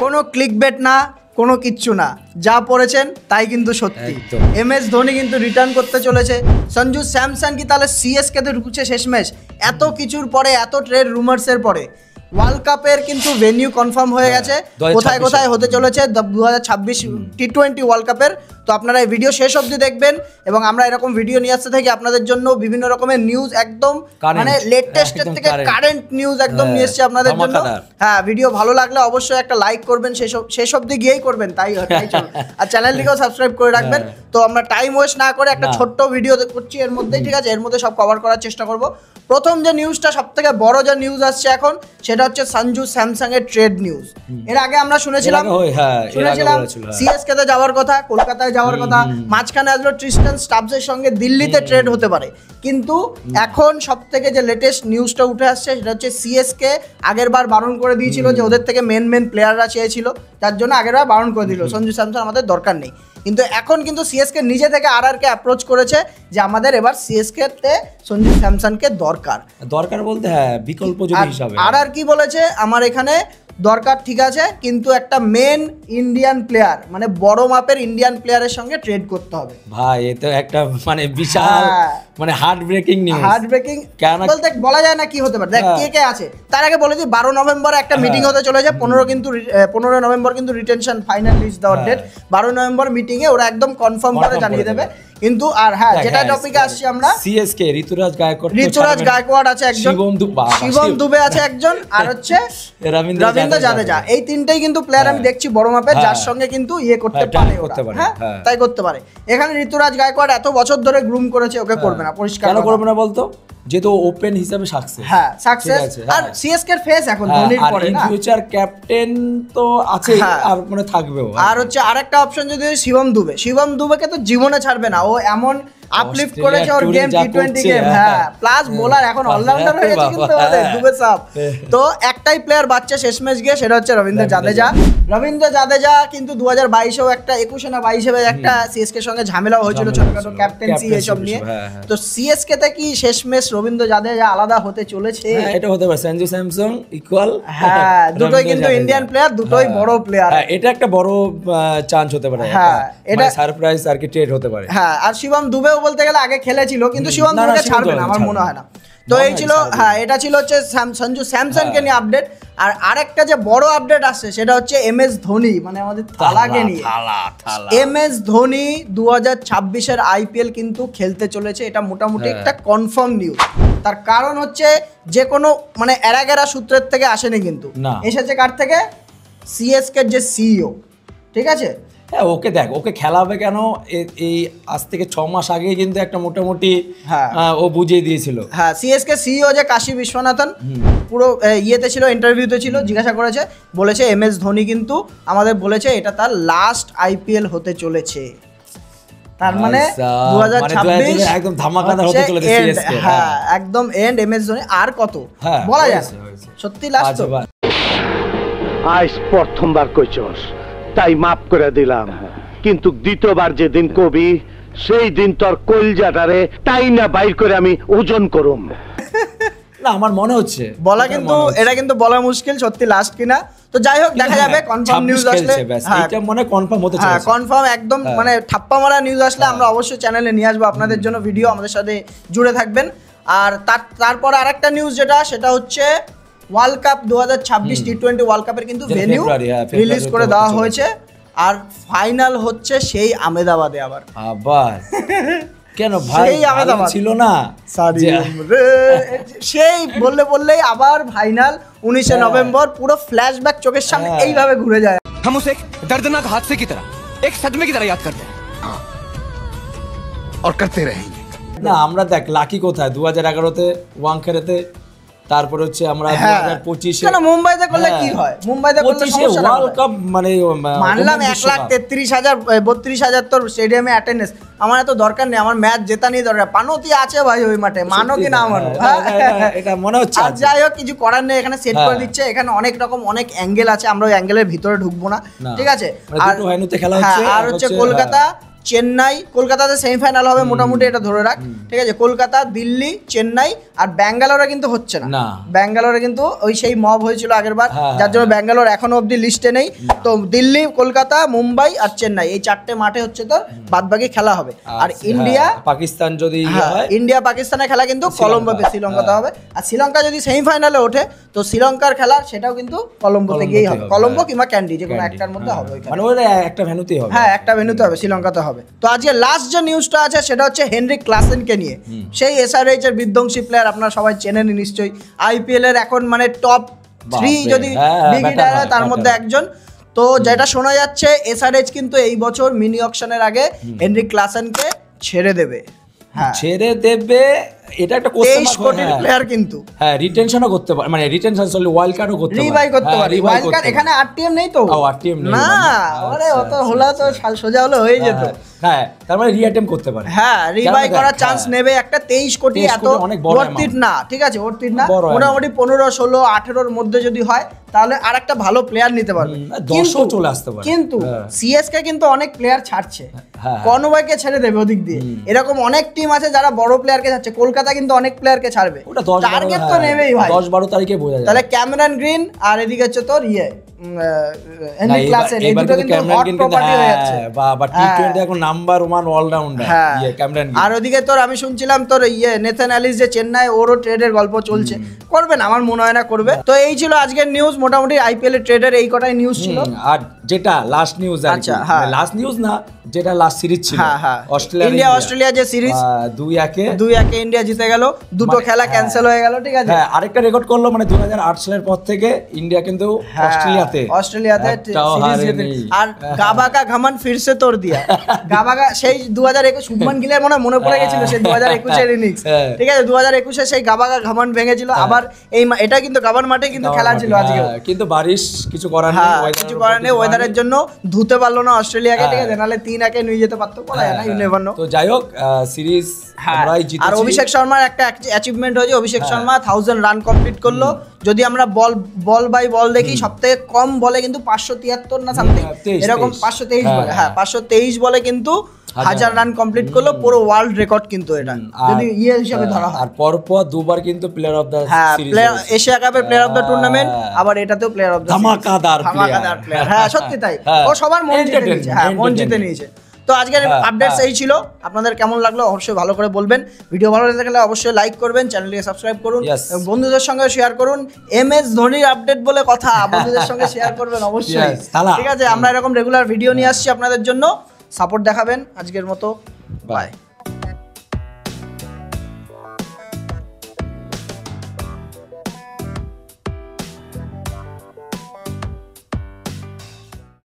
কোনো ক্লিকবেট না, কোনো কিচ্ছু না, যা পড়েছেন তাই কিন্তু সত্যি। MS ধোনি কিন্তু রিটার্ন করতে চলেছে। সঞ্জু স্যামসন কি তাহলে CSK তে ঢুকছে শেষমেশ? এত কিছুর পরে, এত ট্রেড রুমার্সের পরে ওয়ার্ল্ড কাপের কিন্তু ভেন্যু কনফার্ম হয়ে গেছে, কোথায় কোথায় হতে চলেছে 2026 T20 ওয়ার্ল্ড কাপের। তো আপনারা এই ভিডিও শেষ অবধি দেখবেন এবং আমরা এরকম ভিডিও নিয়ে আসতে থাকি আপনাদের জন্য, বিভিন্ন রকমের নিউজ একদম মানে লেটেস্টের থেকে কারেন্ট নিউজ একদম নিয়ে এসেছি আপনাদের জন্য। হ্যাঁ, ভিডিও ভালো লাগলে অবশ্যই একটা লাইক করবেন, শেষ অবধি গিয়েই করবেন, তাই চলো। আর চ্যানেলটিকেও সাবস্ক্রাইব করে রাখবেন। তো আমরা টাইম ওয়েস্ট না করে একটা ছোট্ট ভিডিও করছি এর মধ্যেই, ঠিক আছে? এর মধ্যে সব কভার করার চেষ্টা করব। প্রথম যে নিউজটা, সব থেকে বড় যে নিউজ আসছে এখন, সেটা হচ্ছে সঞ্জু স্যামসাং এর ট্রেড নিউজ। এর আগে আমরা শুনেছিলাম CSK তে যাওয়ার কথা, কলকাতায় যাওয়ার কথা, মাঝখানে আসলো ট্রিস্টান স্টাবসের সঙ্গে দিল্লিতে ট্রেড হতে পারে। কিন্তু এখন সব থেকে যে লেটেস্ট নিউজটা উঠে আসছে সেটা হচ্ছে CSK আগের বার বারণ করে দিয়েছিল যে ওদের থেকে মেন প্লেয়াররা চেয়েছিল, তার জন্য আগের বার বারণ করে দিল সঞ্জু স্যামসন আমাদের দরকার নেই। কিন্তু এখন কিন্তু CSK নিজে থেকে RRকে অ্যাপ্রোচ করেছে যে আমাদের এবার CSK তে সঞ্জু স্যামসনকে দরকার বলতে বিকল্প যদি হিসাবে। RR কি বলেছে, আমার এখানে দরকার ঠিক আছে, কিন্তু একটা মেন ইন্ডিয়ান প্লেয়ার, মানে বড় মাপের ইন্ডিয়ান প্লেয়ারের সঙ্গে ট্রেড করতে হবে। ভাই এ তো একটা মানে বিশাল মানে heart breaking news. Heart breaking বলতে বলা যায় না কি হতে পারে। দেখ কে আছে, তার আগে বলে দিই 12 নভেম্বর একটা মিটিং হতে চলেছে। 15 নভেম্বর কিন্তু রিটেনশন ফাইনাল লিস্ট দেওয়ার ডেট। 12 নভেম্বর মিটিং এ ওরা একদম কনফার্ম করে জানিয়ে দেবে। কিন্তু আর হ্যাঁ, যেটা টপিকে আসছি আমরা, CSK ঋতুরাজ গায়কোয়াড় আছে একজন, শিবম দুবে আছে একজন, আর হচ্ছে রবীন্দ্র জাদেজা। এই তিনটেই কিন্তু প্লেয়ার আমি দেখছি বড় মাপের, যার সঙ্গে কিন্তু করতে পারে। হ্যাঁ, তাই করতে পারে। এখানে ঋতুরাজ গায়কোয়াড় এত বছর ধরে গ্রুম করেছে, ওকে করবে না, পরিষ্কার কেন করবে না বলতো? যেহেতু ওপেন হিসাবে সাকসেস, হ্যাঁ সাকসেস, আর CSK এর ফেস এখন ধোনির পরে না, ফিউচার ক্যাপ্টেন তো আছে আর মানে থাকবেও। আর হচ্ছে আরেকটা অপশন যদি শিবম দুবেকে তো জীবনে ছাড়বে না, ও এমন আপলিফট করেছে ওর গেম, T20 গেম। হ্যাঁ, প্লাস বোলার এখন অলরাউন্ডার হয়ে গেছে কিন্তু আমাদের দুবে সাপ। তো একটাই প্লেয়ার বাচ্চা শেষমেশ গিয়ে, সেটা হচ্ছে রবীন্দ্র জাদেজা। কিন্তু 2022-এও একটা 21 না 22-এ একটা CSK এর সঙ্গে ঝামেলা হয়েছিল ছোটখাটো ক্যাপ্টেন্সি এসব নিয়ে। তো CSK তে কি শেষমেশ রবীন্দ্র জাদেজা আলাদা হতে চলেছে? এটা হতে পারে সঞ্জু স্যামসন ইকুয়াল। হ্যাঁ, দুটোই কিন্তু ইন্ডিয়ান প্লেয়ার, দুটোই বড় প্লেয়ার। এটা একটা বড় চান্স হতে পারে। হ্যাঁ, এটা সারপ্রাইজ আর কি ট্রেড হতে পারে। হ্যাঁ, আর শিবম দুবে বলতে গেলে আগে খেলেছিল, কিন্তু শিবম দুবেকে ছাড়বে না আমার মনে হয় না। তো এই ছিল, হ্যাঁ এটা ছিল হচ্ছে সঞ্জু স্যামসনকে নিয়ে আপডেট। আর আরেকটা যে বড় আপডেট আসছে সেটা হচ্ছে MS ধোনি, মানে আমাদের থালাকে নিয়ে। MS ধোনি 2026-এর IPL কিন্তু খেলতে চলেছে, এটা মোটামুটি একটা কনফার্ম নিউজ। তার কারণ হচ্ছে যে কোনো মানে এরাগেরা সূত্রের থেকে আসেনি, কিন্তু এসেছে কার থেকে? CSK-র যে CEO, ঠিক আছে? হ্যাঁ, ওকে দেখ, ওকে খেলাবে কেন এই আজ থেকে 6 মাস আগে কিন্তু একটা মোটামুটি ও বুঝিয়ে দিয়েছিল। হ্যাঁ, CSK CEO যে কাশী বিশ্বনাথন পুরো ইয়েতে ছিল, ইন্টারভিউতে ছিল, জিজ্ঞাসা করেছে, বলেছে MS ধোনি কিন্তু আমাদের বলেছে এটা তার লাস্ট IPL হতে চলেছে। তার মানে 2026 একদম ধামাকাদার হতে চলেছে CSK। হ্যাঁ, একদম এন্ড MS ধোনি আর কত বলা যায়, সত্যি লাস্ট। আজ প্রথমবার কইছস তাই মাফ করে দিলাম, কিন্তু দ্বিতীয়বার যেদিন কবি সেই দিন তোর কলজাটারে তাই না বাইর করে আমি ওজন করুম। না, আমার মনে হচ্ছে বলা, কিন্তু এটা কিন্তু বলা মুশকিল সত্যি লাস্ট কিনা। তো যাই হোক, দেখা যাবে। কনফার্ম নিউজ আসলে, এটা মনে কনফার্ম হতে চলেছে। হ্যাঁ, কনফার্ম একদম মানে ঠাপ্পা মারা নিউজ আসলে আমরা অবশ্যই চ্যানেলে নিয়ে আসবো আপনাদের জন্য ভিডিও, আমাদের সাথে জুড়ে থাকবেন। আর তারপর আরেকটা নিউজ যেটা, সেটা হচ্ছে ওয়ার্ল্ড কাপ 2026 T20 ওয়ার্ল্ড কাপের কিন্তু ভেন্যু রিলিজ করে দেওয়া হয়েছে। আর ফাইনাল হচ্ছে সেই আহমেদাবাদে। আবার কেন ভাই ছিল না, সেই বললেই আবার ফাইনাল 19 নভেম্বর। পুরো ফ্ল্যাশব্যাক চোখের সামনে এইভাবে ঘুরে যায়। हम उसे एक दर्दनाक हादसे की तरह, एक सदमे की तरह याद करते हैं और करते रहेंगे। না, আমরা দেখ লাকি কোথায় 2011-তে ওয়াংখেড়েতে, তারপর হচ্ছে আমরা 2025-এ কেন মুম্বাইতে করলে কি হয়? মুম্বাইতে করলে সমস্যা না, ওয়ার্ল্ড কাপ মানে মানলাম 1,33,000 32,000 তোর স্টেডিয়ামে অ্যাটেন্ডেন্স, আমার এত দরকার নেই, আমার ম্যাচ জেতা নিয়ে দরকার। পানতি আছে ভাই ওই মাঠে, মানো কি না মানো, এটা মনে হচ্ছে। আর যাই হোক, কিছু করার নেই, এখানে সেট করে দিচ্ছে। এখানে অনেক রকম অনেক অ্যাঙ্গেল আছে, আমরা ওই অ্যাঙ্গেলের ভিতরে ঢুকবো না, ঠিক আছে? আর খেলা হচ্ছে, আর হচ্ছে চেন্নাই, কলকাতাতে সেমিফাইনাল হবে মোটামুটি, এটা ধরে রাখ, ঠিক আছে? কলকাতা, দিল্লি, চেন্নাই আর ব্যাঙ্গালোরে কিন্তু হচ্ছে না। ব্যাঙ্গালোরে কিন্তু ওই সেই মব হয়েছিল আগের বার, যার জন্য ব্যাঙ্গালোর এখনো অব্দি লিস্টে নেই। তো দিল্লি, কলকাতা, মুম্বাই আর চেন্নাই, এই 4টে মাঠে হচ্ছে তোর বাদবাকি খেলা হবে। আর ইন্ডিয়া পাকিস্তান যদি ইন্ডিয়া পাকিস্তানের খেলা কিন্তু কলম্বোতে, শ্রীলঙ্কাতে হবে। আর শ্রীলঙ্কা যদি সেমিফাইনালে ওঠে তো শ্রীলঙ্কার খেলা সেটাও কিন্তু কলম্বোতে গিয়েই হবে, কলম্বো কিংবা ক্যান্ডি, যে কোনো একটার মধ্যে হবে। মানে ওই একটা ভেন্যুতেই হবে, হ্যাঁ একটা ভেন্যুতে হবে, শ্রীলঙ্কাতে হবে। তো আজকে লাস্ট যে নিউজটা আছে সেটা হচ্ছে হেনরিক ক্লাসেনকে নিয়ে। সেই SRH এর বিধ্বংসী প্লেয়ার, আপনারা সবাই চেনেন নিশ্চয়ই। IPL এর এখন মানে টপ 3 যদি বিগ হিটার হয় তার মধ্যে একজন। তো যেটা শোনা যাচ্ছে SRH কিন্তু এই বছর মিনি অকশনের আগে হেনরিক ক্লাসেনকে ছেড়ে দেবে। ছেড়ে দেবে, এটা একটা 23 কোটির প্লেয়ার কিন্তু। হ্যাঁ, রিটেনশনও করতে পারে, মানে রিটেনশন সলি ওয়াইল্ড কার্ডও করতে পারে, রিবাই করতে পারে। ওয়াইল্ড কার্ড এখানে RTM নেই তো। RTM নেই না, আরে অত হলো তো সোজা হলো হয়ে যেত। হ্যাঁ, তার মানে রিঅ্যাটেম্প করতে পারে। হ্যাঁ, রিবাই করার চান্স নেবে। একটা 23 কোটি এত অর্থিত না, ঠিক আছে? অর্থিত না, মোটামুটি 15, 16, 18 মধ্যে যদি হয় তাহলে আর একটা ভালো প্লেয়ার নিতে পারবে, 10ও চলে আসতে পারে। কিন্তু CSK কিন্তু অনেক প্লেয়ার ছাড়ছে, কনওয়েকে ছেড়ে দেবে ওদিক দিয়ে। এরকম অনেক টিম আছে যারা বড় প্লেয়ারকে ছাড়ছে। কলকাতা কিন্তু অনেক প্লেয়ারকে ছাড়বে, টার্গেট তো নেবেই ভাই। 10-12 তারিখে বোঝা যায়। তাহলে ক্যামেরন গ্রিন আর এদিকে হচ্ছে তোর হেনরিক ক্লাসেন, এই দুটো কিন্তু হট প্রপার্টি হয়ে যাচ্ছে। বা টি20 এখন নাম্বার 1 অলরাউন্ডার ক্যামেরন গ্রিন। আর ওদিকে তোর আমি শুনছিলাম তোর নেথান অ্যালিস যে চেন্নাই, ওরও ট্রেডের গল্প চলছে। করবেন, আমার মনে হয় না করবে। তো এই ছিল আজকের নিউজ, মোটামুটি IPL এর ট্রেডের এই কটাই নিউজ ছিল। আর যেটা লাস্ট নিউজ, আচ্ছা লাস্ট নিউজ না, যেটা লাস্ট সিরিজ ছিল, অস্ট্রেলিয়া যে সিরিজ 2-1 ইন্ডিয়া জিতে গেল, দুটো খেলা ক্যান্সেল হয়ে গেল, ঠিক আছে? হ্যাঁ, আরেকটা রেকর্ড করলো, মানে 2008 সালের পর থেকে ইন্ডিয়া কিন্তু অস্ট্রেলিয়াতে সিরিজ জিতে। আর গাবা কা ঘমন ফিরসে তোড় দিয়া। গাবা কা সেই 2021 শুভমান গিলের মনে পড়ে গেছিল সেই 2021 এর ইনিংস, ঠিক আছে? 2021 এ সেই গাবা কা ঘমন ভেঙে ছিল। আবার এটা কিন্তু গাবার মাঠে কিন্তু খেলা ছিল আজকে, কিন্তু বারিশ কিছু করার নেই, ওয়েদারের জন্য ধুতে পারলো না অস্ট্রেলিয়াকে, ঠিক আছে? নাহলে 3-1 নিয়ে যেতে পারতো, বলা যায় না, ইউ নেভার নো। তো যাই হোক, সিরিজ আমরাই জিতেছি। আর অভিষেক শর্মার একটা অ্যাচিভমেন্ট হয়েছে, অভিষেক শর্মা 1000 রান কমপ্লিট করলো। যদি আমরা বল বাই বল দেখি, সবথেকে কম বলে কিন্তু 573 না সামথিং এরকম, 523 বলে, হ্যাঁ 523 বলে কিন্তু 1000 রান কমপ্লিট করলো, পুরো ওয়ার্ল্ড রেকর্ড কিন্তু এটা, যদি হিসেবে ধরা হয়। আর পরপর দুবার কিন্তু player of the series, Asia কাপের প্লেয়ার অফ দ্য টুর্নামেন্ট, আবার এটাতেও প্লেয়ার অফ দ্য ধামাকাদার প্লেয়ার। হ্যাঁ সত্যি তাই, ও সবার মন জিতে নিয়েছে, হ্যাঁ মন জিতে নিয়েছে। তো আজকের আপডেটস এই ছিল। আপনাদের কেমন লাগলো অবশ্যই ভালো করে বলবেন। ভিডিও ভালো লাগলে অবশ্যই লাইক করবেন, চ্যানেলটিকে সাবস্ক্রাইব করুন, বন্ধুদের সঙ্গে শেয়ার করুন। MS ধোনির আপডেট বলে কথা, বন্ধুদের সঙ্গে শেয়ার করবেন অবশ্যই, ঠিক আছে? আমরা এরকম রেগুলার ভিডিও নিয়ে আসছি আপনাদের জন্য, সাপোর্ট দেখাবেন। আজকের মতো বাই।